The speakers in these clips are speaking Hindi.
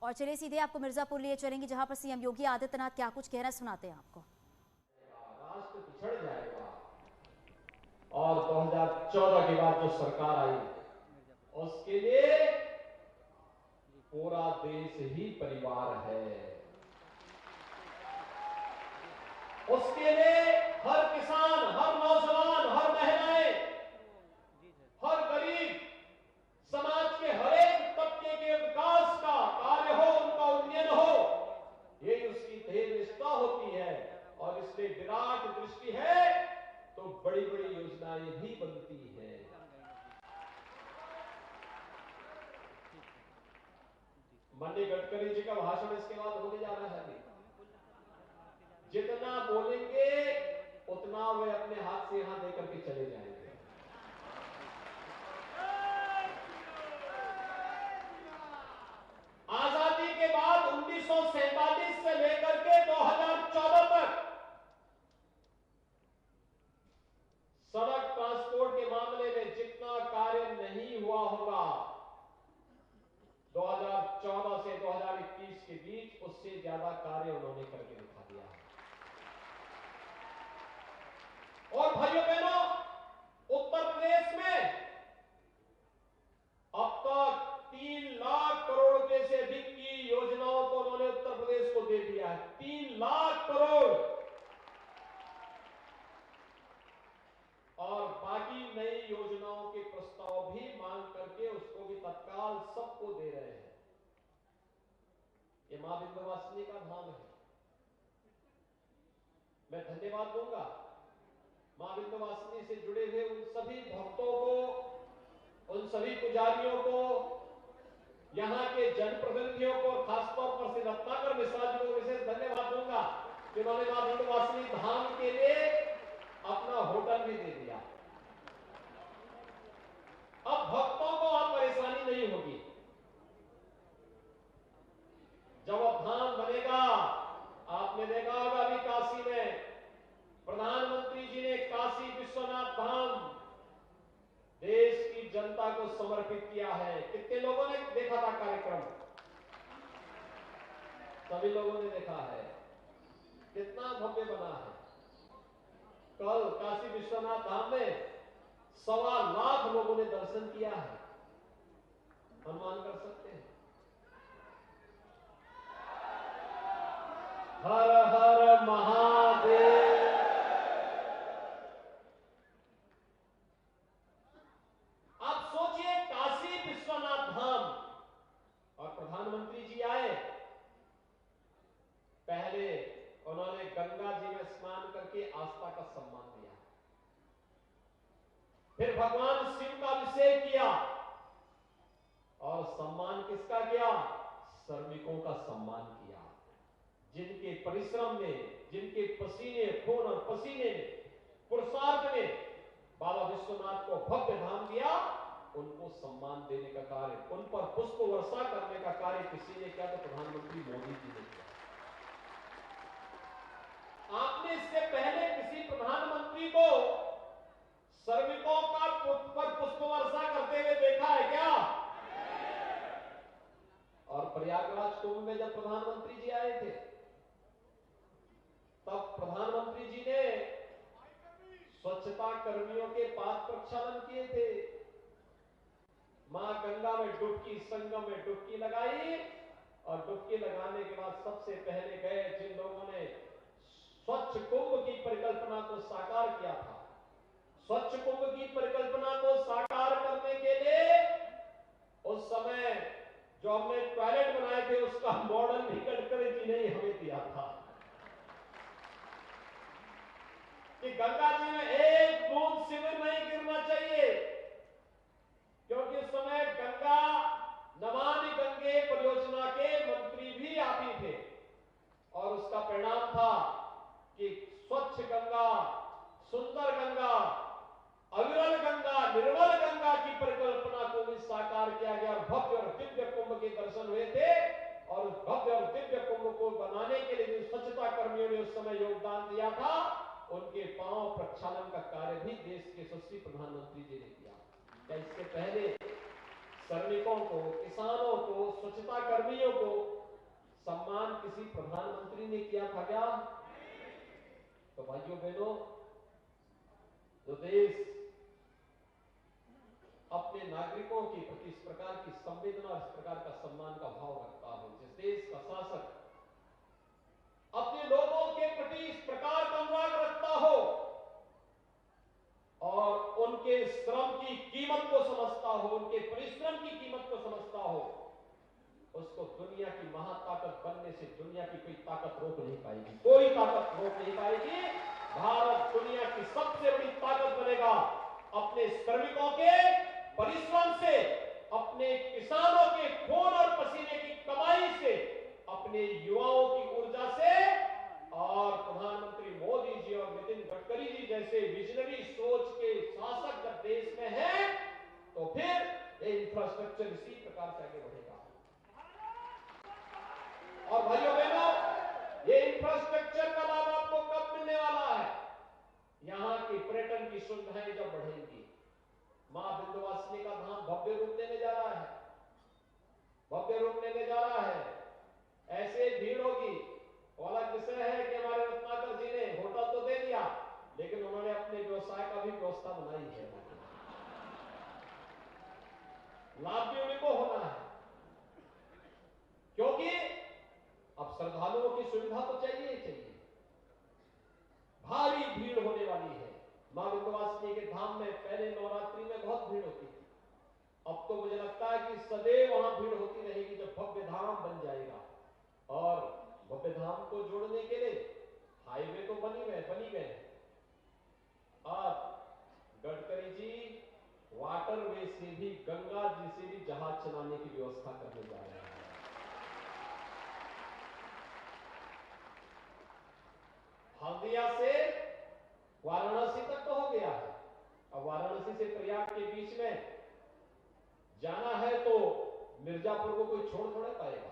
और चलिए सीधे आपको मिर्जापुर लिए चलेंगे, जहां पर सीएम योगी आदित्यनाथ क्या कुछ कहना सुनाते हैं आपको। राष्ट्र पिछड़ जाएगा और 2014 के बाद जो सरकार आई उसके लिए पूरा देश ही परिवार है। उसके लिए हर किसान, हर नौजवान, हर महिलाएं, हर गरीब, समाज के हर एक तबके के विकास का कार्य हो, उनका उन्नयन हो, यही उसकी ध्येय निष्ठा होती है। और इसलिए विराट दृष्टि है तो बड़ी बड़ी योजनाएं भी बनती है। माननीय गडकरी जी का भाषण इसके बाद होने जा रहा है। जितना बोलेंगे उतना वे अपने हाथ से यहां देकर के चले जाएंगे। आजादी के बाद 1947 से लेकर के 2014 तक सड़क ट्रांसपोर्ट के मामले में जितना कार्य नहीं हुआ होगा 2014 से 2021 के बीच, उससे ज्यादा कार्य उन्होंने करके दिखा दिया है। और भाइयों बहनों, उत्तर प्रदेश में अब तक 3 लाख करोड़ रुपए से अधिक की योजनाओं को उन्होंने उत्तर प्रदेश को दे दिया है। 3 लाख करोड़। और बाकी नई योजनाओं के प्रस्ताव भी मांग करके उसको भी तत्काल सबको दे रहे हैं। ये मां विंध्यवासिनी का धाम है। मैं धन्यवाद दूंगा मां विंध्यवासिनी से जुड़े हुए उन सभी भक्तों को, उन सभी पुजारियों को, यहां के जनप्रतिनिधियों को, खासतौर पर श्री रत्नाकर मिश्रा जी को विशेष धन्यवाद दूंगा, जिन्होंने मां विंध्यवासिनी धाम के लिए अपना होटल भी दे दिया। अब भक्तों को अब परेशानी नहीं होगी। जब अब धाम बनेगा, आपने देखा होगा अभी काशी में प्रधानमंत्री जी ने काशी विश्वनाथ धाम देश की जनता को समर्पित किया है। कितने लोगों ने देखा था कार्यक्रम? सभी लोगों ने देखा है। कितना भव्य बना है। कल काशी विश्वनाथ धाम में 1.25 लाख लोगों ने दर्शन किया है। अनुमान कर सकते हैं। हर हर महादेव। आप सोचिए, काशी विश्वनाथ धाम और प्रधानमंत्री जी आए, पहले उन्होंने गंगा जी में स्नान करके आस्था का सम्मान दिया, फिर भगवान शिव का अभिषेक किया और सम्मान किसका किया? श्रमिकों का सम्मान किया, जिनके परिश्रम में, जिनके पसीने, खून और पसीने में, पुरुषार्थ में बाबा विश्वनाथ को भव्य धाम दिया, उनको सम्मान देने का कार्य, उन पर पुष्प वर्षा करने का कार्य किसी ने किया? तो प्रधानमंत्री मोदी जी ने किया। आपने इससे पहले किसी प्रधानमंत्री को श्रमिकों का पर पुष्प वर्षा करते हुए देखा है क्या? और प्रयागराज कुंभ में जब प्रधानमंत्री जी आए थे, तब प्रधानमंत्री जी ने स्वच्छता कर्मियों के पाद प्रक्षालन किए थे। मां गंगा में डुबकी, संगम में डुबकी लगाई और डुबकी लगाने के बाद सबसे पहले गए जिन लोगों ने स्वच्छ कुंभ की परिकल्पना को साकार किया था। स्वच्छ कुंभ की परिकल्पना को साकार करने के लिए उस समय जो हमने टॉयलेट बनाए थे, उसका मॉडल भी गडकरी जी ने हमें दिया था कि गंगा जी में एक बूंद सीवर नहीं गिरना चाहिए, क्योंकि उस समय गंगा नमामि गंगे परियोजना के मंत्री भी आप ही थे और उसका परिणाम था कि स्वच्छ गंगा, सुंदर गंगा, अविरल गंगा, निर्मल गंगा की परिकल्पना को भी साकार किया गया और भव्य और दिव्य कुंभ के दर्शन हुए थे। और उस भव्य और दिव्य कुंभ को बनाने के लिए जो स्वच्छता कर्मियों ने उस समय योगदान दिया था, उनके पांव प्रक्षालन का कार्य भी देश के यशस्वी प्रधानमंत्री जी ने किया। क्या इससे पहले श्रमिकों को, किसानों को, स्वच्छता कर्मियों को किसी प्रधानमंत्री ने किया था क्या? तो भाइयों बहनों, जो देश अपने नागरिकों के प्रति इस प्रकार की संवेदना और इस प्रकार का सम्मान का भाव रखता हो, जिस देश का शासक अपने लोगों के प्रति इस प्रकार का अनुराग रखता हो और उनके श्रम की कीमत को समझता हो, उनके परिश्रम की कीमत को समझता हो, उसको दुनिया की महाताकत बनने से दुनिया की कोई ताकत रोक नहीं पाएगी, कोई ताकत रोक नहीं पाएगी। भारत दुनिया की सबसे बड़ी ताकत बनेगा अपने श्रमिकों के परिश्रम से, अपने किसानों के खून और पसीने की कमाई से, अपने युवाओं की ऊर्जा से। और प्रधानमंत्री मोदी जी और नितिन गडकरी जी जैसे विजनरी सोच के शासक जब देश में हैं, तो फिर ये इंफ्रास्ट्रक्चर इसी प्रकार से आगे बढ़ेगा। और भाइयों बहनों, ये इंफ्रास्ट्रक्चर का लाभ आपको कब मिलने वाला है? यहां की पर्यटन की सुविधाएं जब बढ़ेंगी। मां विंध्यवासिनी का धाम भव्य रूप लेने जा रहा है, भव्य रूप लेने जा रहा है। ऐसे भीड़ होगी। अलग विषय है कि हमारे रत्नाकर जी ने होटल तो दे दिया, लेकिन उन्होंने अपने व्यवसाय का भी व्यवस्था बनाई है। लाभ भी उन्हीं को होना है, क्योंकि अब श्रद्धालुओं की सुविधा तो चाहिए ही चाहिए। भारी भीड़ होने वाली है। मां विंध्यवासिनी के धाम में पहले नवरात्रि में बहुत भीड़ होती थी, अब तो मुझे लगता है कि सदैव वहां भीड़ होती रहेगी जब भव्य धाम बन जाएगा। और भव्य धाम को जोड़ने के लिए हाईवे तो बनी गए। अब गडकरी जी वाटरवे से भी, गंगा जी से भी जहाज चलाने की व्यवस्था करने जा रहे हैं। हल्दिया से वाराणसी तक तो हो गया है, अब वाराणसी से प्रयाग के बीच में जाना है तो मिर्जापुर को कोई छोड़ थोड़ा पाएगा।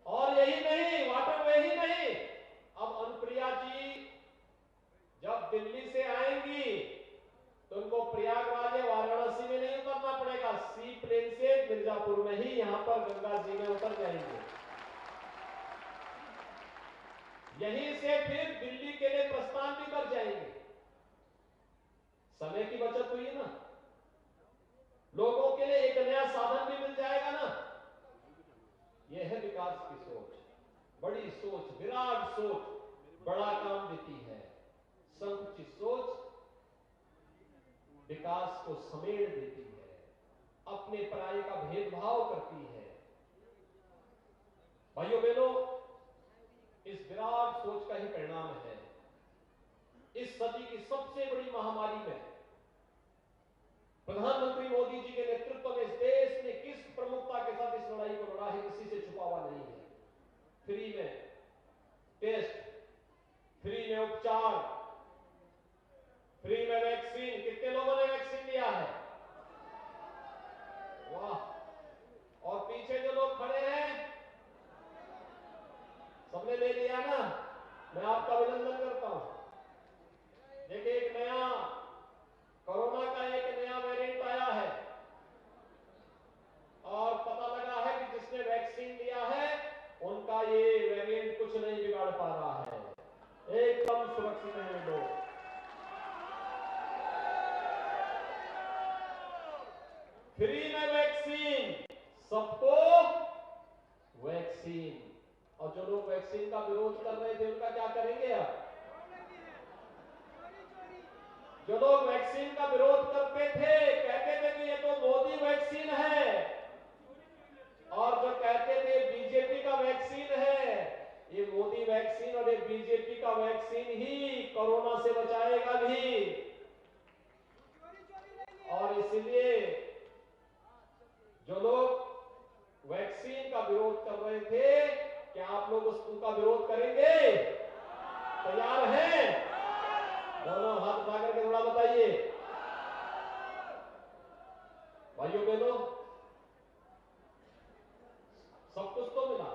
और यही नहीं, वाटरवे ही नहीं, अब अनुप्रिया जी जब दिल्ली से आएंगी तो उनको प्रयागराज या वाराणसी में नहीं उतरना पड़ेगा, सी प्लेन से मिर्जापुर में ही यहां पर गंगा जी में उतर जाएंगे। यहीं से फिर दिल्ली के लिए प्रस्थान भी कर जाएंगे। समय की बचत हुई है ना, लोगों के लिए एक नया साधन भी मिल जाएगा ना। यह है विकास की सोच, बड़ी सोच, विराट सोच बड़ा काम देती है। संकुचित सोच विकास को समेट देती है, अपने पराये का भेदभाव करती है। भाइयों बहनों, इस विराट सोच का ही परिणाम है इस सदी की सबसे बड़ी महामारी में प्रधानमंत्री मोदी जी के नेतृत्व में इस देश ने किस प्रमुखता के साथ इस लड़ाई को लड़ा है, किसी से छुपा हुआ नहीं है। फ्री में टेस्ट, फ्री में उपचार, फ्री में वैक्सीन। कितने लोगों ने वैक्सीन लिया है? वाह। और पीछे जो लोग खड़े हैं सबने ले लिया ना, मैं आपका अभिनंदन करता हूं। देखिए, एक नया कोरोना का एक नया वेरिएंट आया है और पता लगा है कि जिसने वैक्सीन लिया है उनका ये वेरिएंट कुछ नहीं बिगाड़ पा रहा है, एकदम सुरक्षित है लोग। फ्री में वैक्सीन, सबको वैक्सीन। और जो लोग वैक्सीन का विरोध कर रहे थे उनका क्या करेंगे? अब जो लोग वैक्सीन का विरोध करते थे, कहते थे कि ये तो मोदी वैक्सीन है, और जो कहते थे बीजेपी का वैक्सीन है, ये मोदी वैक्सीन और ये बीजेपी का वैक्सीन ही कोरोना से बचाएगा भी। और इसलिए जो लोग वैक्सीन का विरोध कर रहे थे, क्या आप लोग उनका विरोध करेंगे? तैयार हैं? दोनों हाथ उठाकर के थोड़ा बताइए। भाइयों बहनों, सब कुछ तो मिला।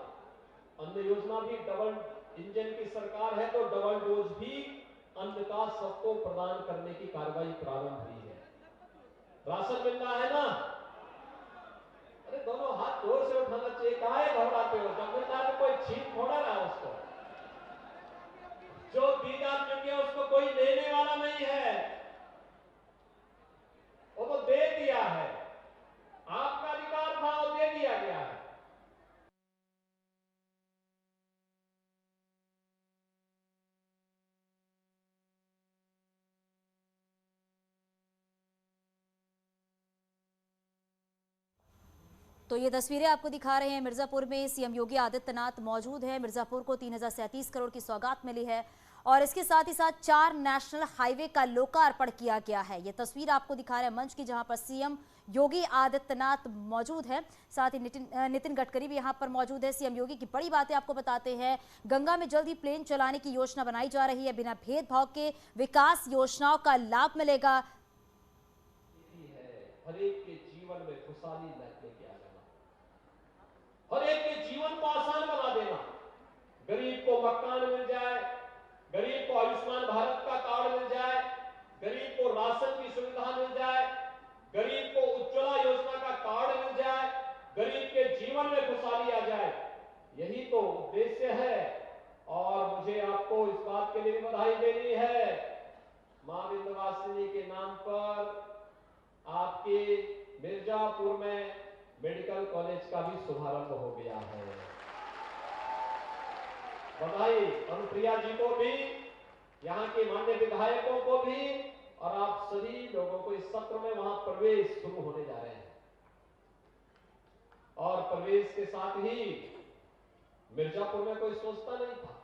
अन्न योजना भी डबल इंजन की सरकार है, तो डबल डोज भी अन्न का सबको प्रदान करने की कार्रवाई प्रारंभ हुई है। राशन मिल रहा है ना? अरे दोनों हाथ जोर से उठा होना चाहिए, काहे घबराते हो? जमींदार में कोई छीन थोड़ा रहा उसको, जो दी जा चुकी है उसको कोई लेने वाला नहीं है, वो तो दे दिया है, आपका अधिकार था वो दे दिया गया है। तो ये तस्वीरें आपको दिखा रहे हैं मिर्जापुर में सीएम योगी आदित्यनाथ मौजूद है। मिर्जापुर को 3037 करोड़ की सौगात मिली है और इसके साथ ही साथ 4 नेशनल हाईवे का लोकार्पण किया गया है। ये तस्वीर आपको दिखा रहे हैं मंच की, जहां पर सीएम योगी आदित्यनाथ मौजूद है, साथ ही नितिन गडकरी भी यहां पर मौजूद है। सीएम योगी की बड़ी बातें आपको बताते हैं। गंगा में जल्द ही प्लेन चलाने की योजना बनाई जा रही है, बिना भेदभाव के विकास योजनाओं का लाभ मिलेगा। हर एक के जीवन में खुशहाली लेके आ जाना, हर एक के जीवन को आसान बना देना, गरीब को मकान मिल जाए, गरीब को आयुष्मान भारत का कार्ड मिल जाए, गरीब को राशन की सुविधा मिल जाए, गरीब को उज्ज्वला योजना का कार्ड मिल जाए, गरीब के जीवन में खुशहाली आ जाए, यही तो उद्देश्य है। और मुझे आपको इस बात के लिए भी बधाई देनी है, मां विंध्यवासिनी के नाम पर आपके मिर्जापुर में मेडिकल कॉलेज का भी शुभारंभ हो गया है। बधाई अनुप्रिया जी को भी, यहाँ के माननीय विधायकों को भी, और आप सभी लोगों को। इस सत्र में वहां प्रवेश शुरू होने जा रहे हैं और प्रवेश के साथ ही मिर्जापुर में कोई सोचता नहीं था,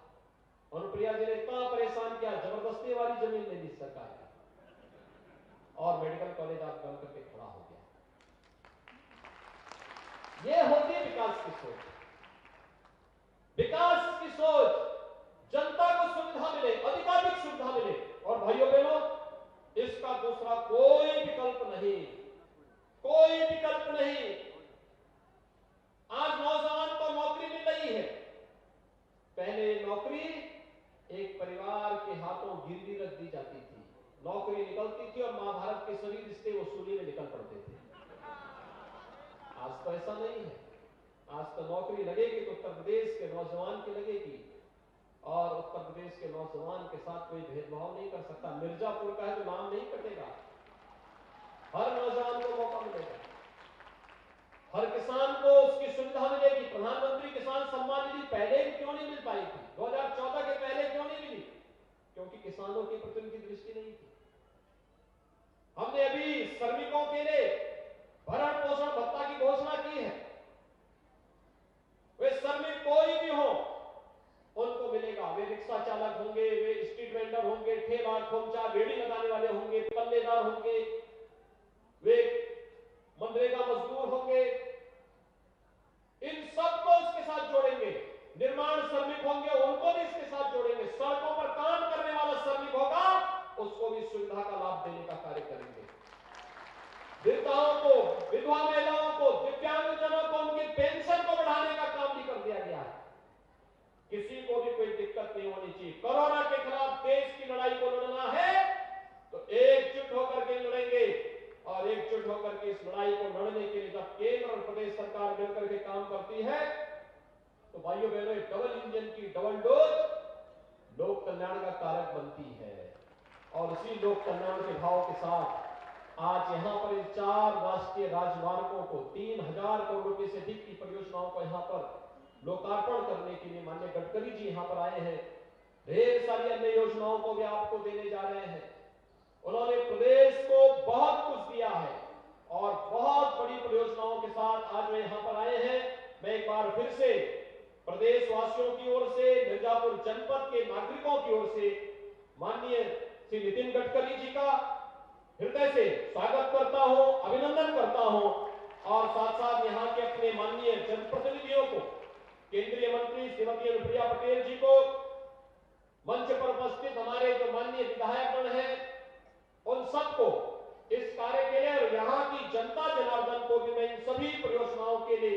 अनुप्रिया जी ने इतना परेशान किया, जबरदस्ती वाली जमीन ले ली सरकार ने और मेडिकल कॉलेज आप बन करके खड़ा हो गया। ये होती है विकास की सोच, विकास की सोच, जनता को सुविधा मिले, अधिकाधिक सुविधा मिले। और भाइयों बहनों, इसका दूसरा कोई विकल्प नहीं, कोई विकल्प नहीं। आज नौजवान को नौकरी मिल रही है, पहले नौकरी एक परिवार के हाथों गिरवी रख दी जाती थी, नौकरी निकलती थी और महाभारत के सभी रिश्ते वसूली में निकल पड़ते थे। आज तो ऐसा नहीं है, आज तो नौकरी लगेगी तो उत्तर प्रदेश के नौजवान की लगेगी और उत्तर प्रदेश के नौजवान के साथ कोई भेदभाव नहीं कर सकता। मिर्जापुर का है तो नाम नहीं कटेगा, हर नौजवान को मौका मिलेगा, हर किसान को उसकी सुविधा मिलेगी। प्रधानमंत्री किसान सम्मान निधि पहले क्यों नहीं मिल पाई थी, 2014 के पहले क्यों नहीं मिली? क्योंकि किसानों के प्रति उनकी दृष्टि नहीं थी। हमने अभी श्रमिकों के लिए भरण पोषण भत्ता की घोषणा की है, वे श्रमिक कोई भी हो उनको मिलेगा। वे रिक्शा चालक होंगे, वे स्ट्रीट वेंडर होंगे, ठेला खोमचा रेहड़ी लगाने वाले होंगे, पल्लेदार होंगे, वे मनरेगा मजदूर होंगे, इन सबको इसके साथ जोड़ेंगे। निर्माण श्रमिक होंगे, उनको भी इसके साथ जोड़ेंगे। सड़कों पर काम करने वाला श्रमिक होगा, उसको भी सुविधा का लाभ देने का कार्य करेंगे। वृद्धाओं को, विधवा महिलाओं को, दिव्यांगजनों को उनकी पेंशन को बढ़ाने का काम भी कर दिया गया है। किसी को भी कोई दिक्कत नहीं होनी चाहिए। कोरोना के खिलाफ देश की लड़ाई को लड़ना है तो एकजुट होकर के लड़ेंगे और एकजुट होकर के इस लड़ाई को लड़ने के लिए जब केंद्र और प्रदेश सरकार मिलकर के काम करती है तो भाइयों बहनों, डबल इंजन की डबल डोज लोक कल्याण का कारक बनती है। और उसी लोक कल्याण के भाव के साथ आज यहां पर इन 4 राष्ट्रीय राजमार्गों को 3000 करोड़ रुपए से अधिक की परियोजनाओं को यहां पर लोकार्पण करने के लिए माननीय गडकरी जी यहां पर आए हैं। ढेर सारी अन्य योजनाओं को भी आपको देने जा रहे हैं। उन्होंने प्रदेश को बहुत कुछ दिया है और बहुत बड़ी परियोजनाओं के साथ आज वे यहां पर आए हैं। मैं एक बार फिर से प्रदेश वासियों की ओर से, मिर्जापुर जनपद के नागरिकों की ओर से माननीय श्री नितिन गडकरी जी का हृदय से स्वागत करता हूं, अभिनंदन करता हूं और साथ साथ यहां के अपने माननीय जनप्रतिनिधियों को, केंद्रीय मंत्री श्रीमती अनुप्रिया पटेल जी को, मंच पर उपस्थित हमारे जो माननीय विधायकगण हैं, उन सबको इस कार्य के लिए और यहाँ की जनता जनार्दन को भी मैं इन सभी परियोजनाओं के लिए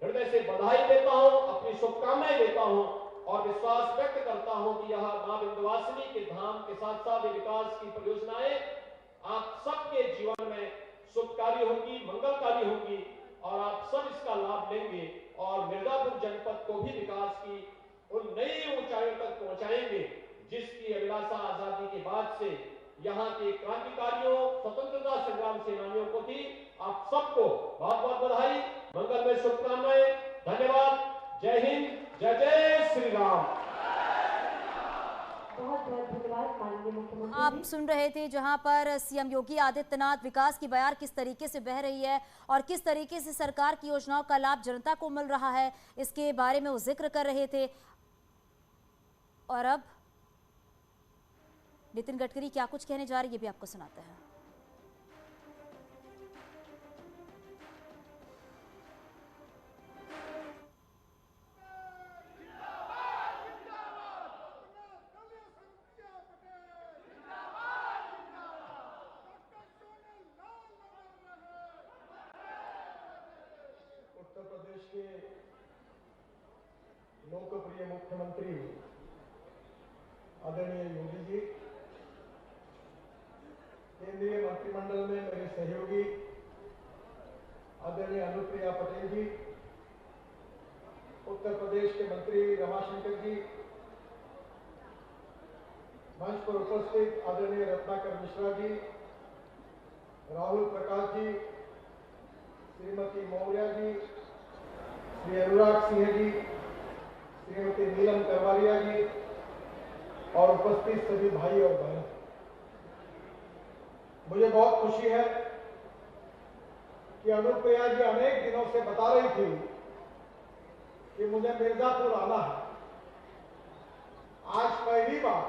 हृदय से बधाई देता हूं, अपनी शुभकामनाएं देता हूं और विश्वास व्यक्त करता हूं कि यह मां विंध्यवासिनी के धाम के साथ साथ विकास की परियोजनाएं आप सबके जीवन में शुभकारी होंगी, मंगलकारी होंगी और आप सब इसका लाभ लेंगे और मिर्जापुर जनपद को भी विकास की उन नई ऊंचाइयों तक पहुंचाएंगे जिसकी अभिलाषा आजादी के बाद से यहाँ के क्रांतिकारियों, स्वतंत्रता संग्राम सेनानियों को थी। आप सबको बहुत बहुत बधाई, मंगलमय शुभकामनाएं, धन्यवाद। जय हिंद, जय जय श्री राम। बहुत बहुत धन्यवाद माननीय मुख्यमंत्री। आप सुन रहे थे जहां पर सीएम योगी आदित्यनाथ विकास की बयार किस तरीके से बह रही है और किस तरीके से सरकार की योजनाओं का लाभ जनता को मिल रहा है, इसके बारे में वो जिक्र कर रहे थे। और अब नितिन गडकरी क्या कुछ कहने जा रही है, ये भी आपको सुनाते हैं। उत्तर प्रदेश के लोकप्रिय मुख्यमंत्री आदरणीय योगी जी, केंद्रीय मंत्रिमंडल में मेरे सहयोगी आदरणीय अनुप्रिया पटेल जी, उत्तर प्रदेश के मंत्री रमाशंकर जी, मंच पर उपस्थित आदरणीय रत्नाकर मिश्रा जी, राहुल प्रकाश जी, श्रीमती मौर्य जी, श्री अनुराग सिंह जी, श्रीमती नीलम करवालिया जी और उपस्थित सभी भाई और बहन, मुझे बहुत खुशी है कि अनुप्रिया जी अनेक दिनों से बता रही थी कि मुझे मिर्जापुर आना है। आज पहली बार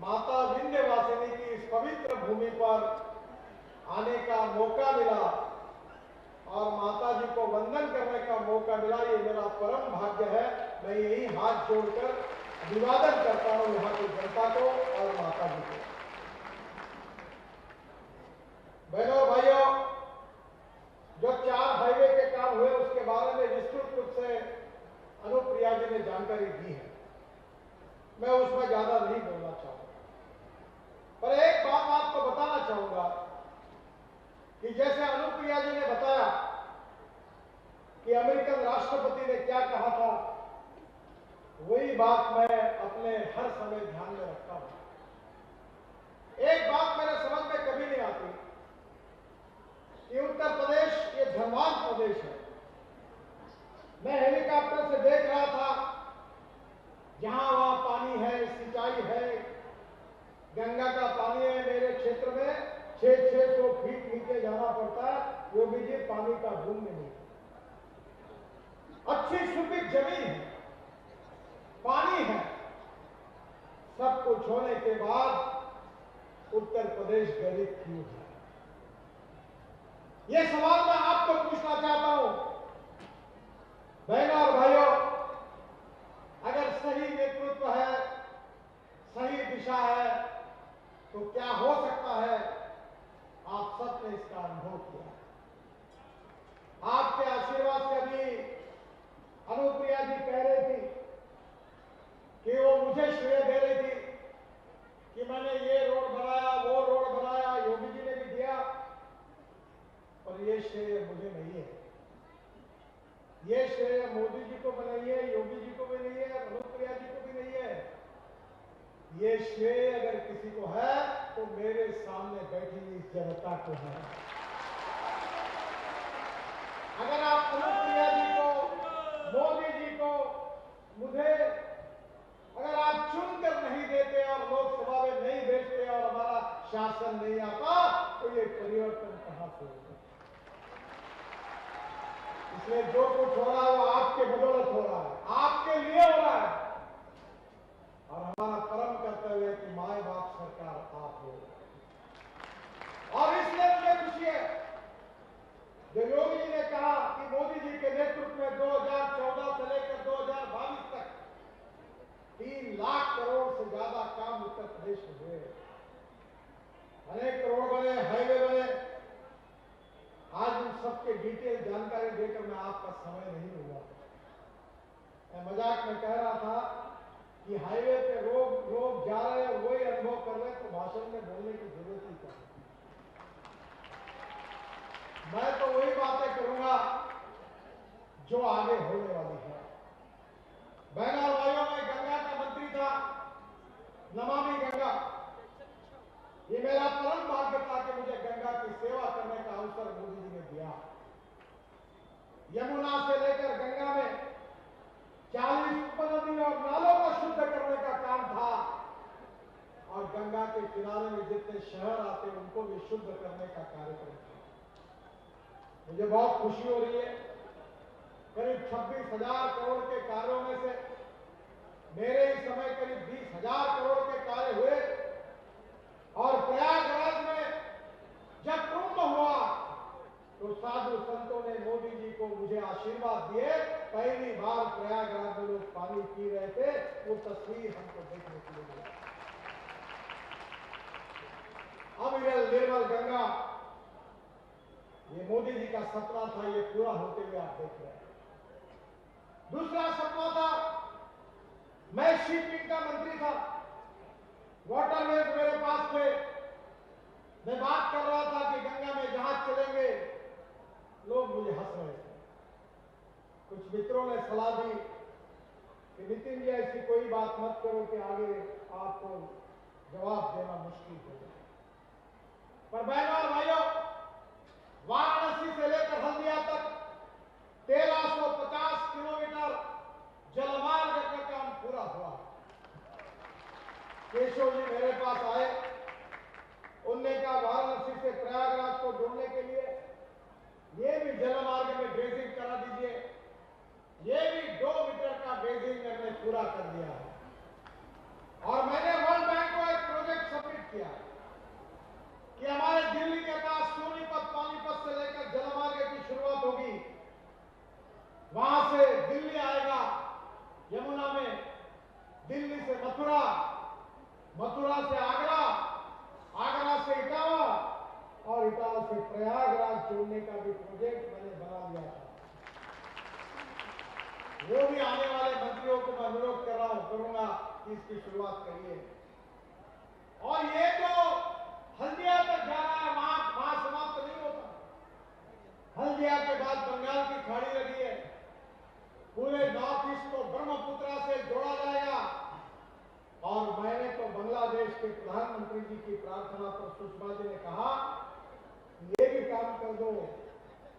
माता विंध्यवासिनी की इस पवित्र भूमि पर आने का मौका मिला और माता जी को वंदन करने का मौका मिला। ये मेरा परम भाग्य है। मैं यही हाथ जोड़कर अभिवादन करता हूं यहाँ की जनता को और माता जी को। बहनों और भाइयों, जो 4 हाईवे के काम हुए उसके बारे में विस्तृत रूप से अनुप्रिया जी ने जानकारी दी है। मैं उसमें ज्यादा नहीं बोलना चाहूंगा, पर एक बात आपको बताना चाहूंगा कि जैसे अनुप्रिया जी ने बताया कि अमेरिकन राष्ट्रपति ने क्या कहा था, वही बात मैं अपने हर समय ध्यान में रखता हूं। एक बात मेरे समझ में कभी नहीं आती कि उत्तर प्रदेश ये धनवान प्रदेश है। मैं हेलीकॉप्टर से देख रहा था, जहां वहां पानी है, सिंचाई है, गंगा का पानी है। मेरे क्षेत्र में 600 फीट नीचे जाना पड़ता है, वो भी ये पानी का बूंद नहीं। अच्छी सुपीक जमीन है, पानी है, सब कुछ होने के बाद उत्तर प्रदेश गरीब क्यों है? ये सवाल मैं आपको पूछना चाहता हूं। बहनों और भाइयों, अगर सही नेतृत्व है, सही दिशा है, तो क्या हो सकता है? आप सबने इसका अनुभव किया। आपके आशीर्वाद से अभी अनुप्रिया जी कह रही थी कि वो मुझे श्रेय दे रही थी कि मैंने ये रोड बनाया, वो रोड बनाया। योगी जी ने भी दिया, और ये श्रेय मुझे नहीं है। ये श्रेय मोदी जी को भी नहीं है, योगी जी को भी नहीं है, अनुप्रिया जी को भी नहीं है। ये श्रेय अगर किसी को है तो मेरे सामने बैठी इस जनता को है। अगर आप अनुप्रिया जी को, मोदी जी को, मुझे अगर आप चुनकर नहीं देते और लोकसभा में नहीं भेजते और हमारा शासन नहीं आता, तो ये परिवर्तन कहां से होगा? इसलिए जो कुछ हो रहा है वो आपके बदौलत हो रहा है, आपके लिए हो रहा है। और हमारा परम कर्तव्य है कि माए बाप सरकार आप हो। और इसलिए मुझे खुशी है जो योगी जी ने कहा कि मोदी जी के नेतृत्व में 2014 से लेकर 2022 तक 3 लाख करोड़ से ज्यादा काम उत्तर प्रदेश में हुए। अनेक रोड बने, हाईवे बने। आज उन सबके डिटेल जानकारी देकर मैं आपका समय नहीं लूंगा। मैं मजाक में कह रहा था कि हाईवे पे लोग जा रहे हैं, वही अनुभव कर रहे हैं, तो भाषण में बोलने की जरूरत ही क्या है। मैं तो वही बातें करूंगा जो आगे होने वाली है। बहनों और भाइयों, मैं गंगा का मंत्री था, नमामि गंगा। ये मेरा परम भाग्य था कि मुझे गंगा की सेवा करने का अवसर मोदी जी ने दिया। यमुना से लेकर गंगा में 40 उपनदी और नालों को शुद्ध करने का काम था और गंगा के किनारे में जितने शहर आते उनको भी शुद्ध करने का कार्यक्रम था। मुझे बहुत खुशी हो रही है, करीब 26,000 करोड़ के कार्यों में से मेरे इस समय करीब 20,000 करोड़ के कार्य हुए और प्रयागराज में जब कुंभ हुआ तो साधु संतों ने मोदी जी को मुझे आशीर्वाद दिए। पहली बार प्रयागराज में लोग पानी पी रहे थे, वो तस्वीर हमको देखने के लिए मिली। अविरल निर्मल गंगा, ये मोदी जी का सपना था, ये पूरा होते हुए आप देख रहे हैं। दूसरा सपना था, मैं शिपिंग का मंत्री था, वाटरवेज मेरे पास थे, मैं बात कर रहा था कि गंगा में जहाज चलेंगे, लोग मुझे हंस रहे थे। कुछ मित्रों ने सलाह दी कि नितिन जी ऐसी कोई बात मत करो कि आगे आपको जवाब देना मुश्किल हो जाए। पर बहनों और भाइयों, वाराणसी से लेकर हल्दिया तक 1350 किलोमीटर जलमार्ग का काम पूरा हुआ। केशव जी मेरे पास आए, उनने कहा वाराणसी से प्रयागराज को जोड़ने के लिए ये भी जलमार्ग में ड्रेजिंग करा दीजिए। ये भी 2 मीटर का ड्रेजिंग मैंने पूरा कर दिया है और मैंने वर्ल्ड बैंक को एक प्रोजेक्ट सबमिट किया कि हमारे दिल्ली के पास सोनीपत पानीपत से लेकर जलमार्ग की शुरुआत होगी, वहां से दिल्ली आएगा यमुना में, दिल्ली से मथुरा, मथुरा से आगरा, आगरा से इटावा और इटावा से प्रयागराज जोड़ने का भी प्रोजेक्ट मैंने बना लिया था। वो भी आने वाले मंत्रियों को मैं अनुरोध कर रहा हूं, करूंगा कि इसकी शुरुआत करिए। और ये जो हल्दिया तक जा रहा है, वहां समाप्त नहीं होता। हल्दिया के बाद बंगाल की खाड़ी लगी है, पूरे नॉर्थ ईस्ट को ब्रह्मपुत्रा से जोड़ा जाएगा। और मैंने तो बांग्लादेश के प्रधानमंत्री जी की प्रार्थना पर सुषमा जी ने कहा ये भी काम कर दो,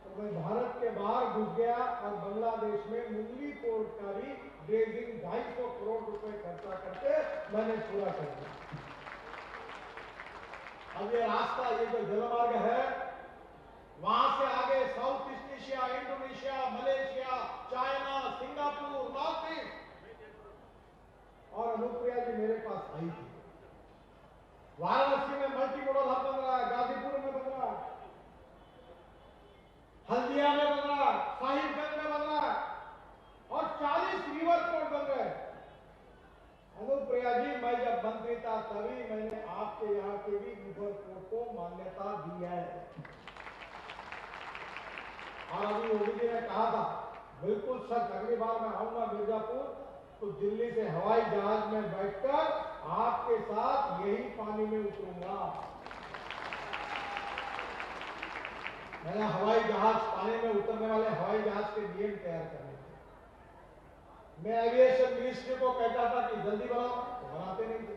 तो मैं भारत के बाहर घुस गया और बांग्लादेश में मुंगली पोर्ट का भी ड्रेजिंग 250 करोड़ रुपए खर्चा करके मैंने पूरा कर दिया। अब ये रास्ता, ये जो जलमार्ग है, वहां से आगे south east Asia, Indonesia, Malaysia, China, Singapore, north east. और अनुप्रिया जी मेरे पास आई थी, वाराणसी में मल्टी मॉडल हब बन रहा है, गाजीपुर में बन रहा है, हल्दिया में बन रहा है, साहिबगंज में बन रहा है और 40 रिवर पोर्ट बन रहे हैं। अनुप्रिया जी, मैं जब मंत्री था तभी मैंने आपके यहाँ के भी रिवर पोर्ट को मान्यता दी है। और अभी मोदी जी ने कहा था, बिल्कुल सच, अगली बार मैं आऊंगा मिर्जापुर तो दिल्ली से हवाई जहाज में बैठकर आपके साथ यही पानी में उतरूंगा। मैंने हवाई जहाज, पानी में उतरने वाले हवाई जहाज के नियम तैयार करने थे। मैं एविएशन मिनिस्ट्री को कहता था कि जल्दी बनाओ, तो बनाते नहीं थे।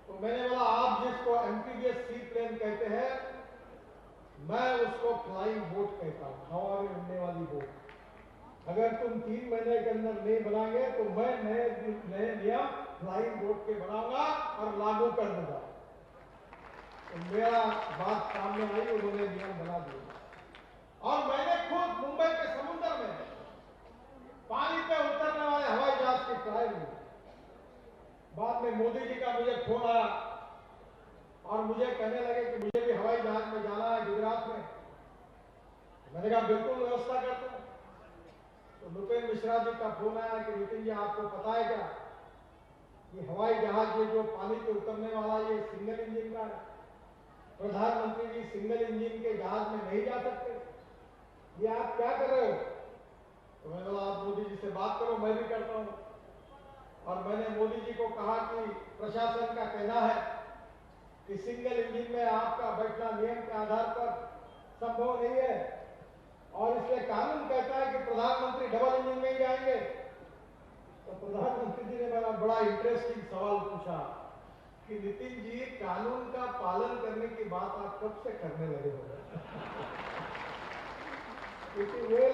तो मैंने बोला आप जिसको एमपीवीएस सी प्लेन कहते हैं, मैं उसको फ्लाइंग बोट कहता हूँ, हवा में उड़ने वाली बोट। अगर तुम 3 महीने के अंदर नहीं बनाएंगे तो मैं नए नियम फ्लाइंग बोट के बनाऊंगा और लागू कर दूंगा। तो मेरा बात सामने आई, उन्होंने नियम बना दिया और मैंने खुद मुंबई के समुद्र में पानी पे उतरने वाले हवाई जहाज की ट्रायल की। बाद में मोदी जी का मुझे फोन आया और मुझे कहने लगे कि मुझे भी हवाई जहाज में जाना है गुजरात में। मैंने कहा बिल्कुल व्यवस्था करता हूं। तो नृपेंद्र मिश्रा जी का फोन आया कि नितिन जी आपको पता है क्या कि हवाई जहाज ये जो पानी पे उतरने वाला ये सिंगल इंजन का है, प्रधानमंत्री जी सिंगल इंजन के जहाज में नहीं जा सकते, ये आप क्या कर रहे हो? तो मैंने बोला आप मोदी जी से बात करो, मैं भी करता हूं। और मैंने मोदी जी को कहा कि प्रशासन का कहना है कि सिंगल इंजन में आपका बैठना नियम के आधार पर संभव नहीं है। और इसलिए कानून कहता है कि प्रधानमंत्री डबल इंजन में ही जाएंगे। तो प्रधानमंत्री जी ने मेरा बड़ा इंटरेस्टिंग सवाल पूछा कि नितिन जी, कानून का पालन करने की बात आप कब से करने लगे हो? क्योंकि वो